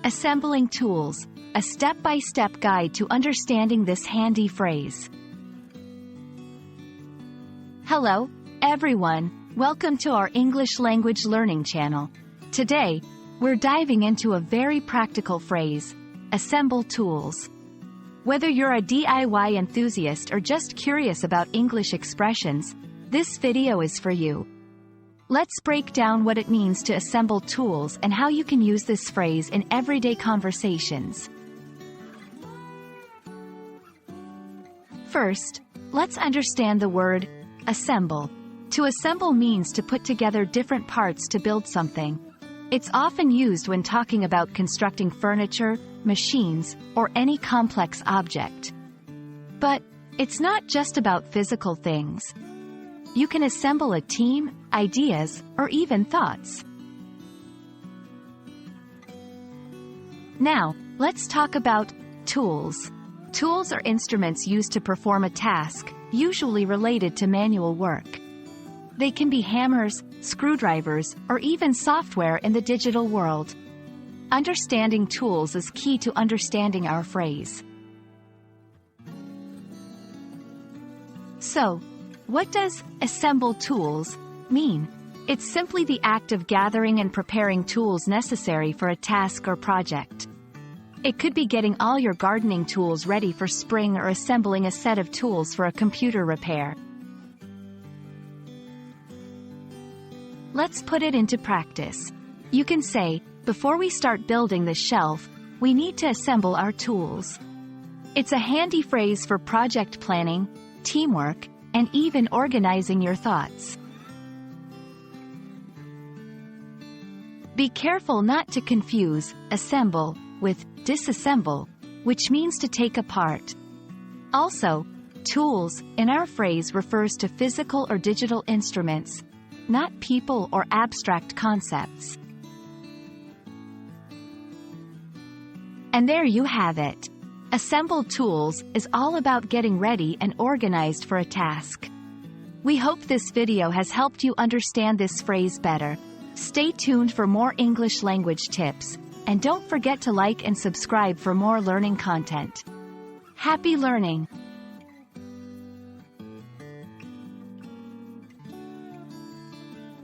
Assembling tools, a step-by-step guide to understanding this handy phrase. Hello, everyone. Welcome to our English language learning channel. Today, we're diving into a very practical phrase, assemble tools. Whether you're a DIY enthusiast or just curious about English expressions, this video is for you. Let's break down what it means to assemble tools and how you can use this phrase in everyday conversations. First, let's understand the word assemble. To assemble means to put together different parts to build something. It's often used when talking about constructing furniture, machines, or any complex object. But it's not just about physical things. You can assemble a team, ideas, or even thoughts. Now, let's talk about tools. Tools are instruments used to perform a task, usually related to manual work. They can be hammers, screwdrivers, or even software in the digital world. Understanding tools is key to understanding our phrase. So, what does assemble tools mean? It's simply the act of gathering and preparing tools necessary for a task or project. It could be getting all your gardening tools ready for spring or assembling a set of tools for a computer repair. Let's put it into practice. You can say, before we start building this shelf, we need to assemble our tools. It's a handy phrase for project planning, teamwork, and even organizing your thoughts. Be careful not to confuse assemble with disassemble, which means to take apart. Also, tools in our phrase refers to physical or digital instruments, not people or abstract concepts. And there you have it. Assemble tools is all about getting ready and organized for a task. We hope this video has helped you understand this phrase better. Stay tuned for more English language tips, and don't forget to like and subscribe for more learning content. Happy learning!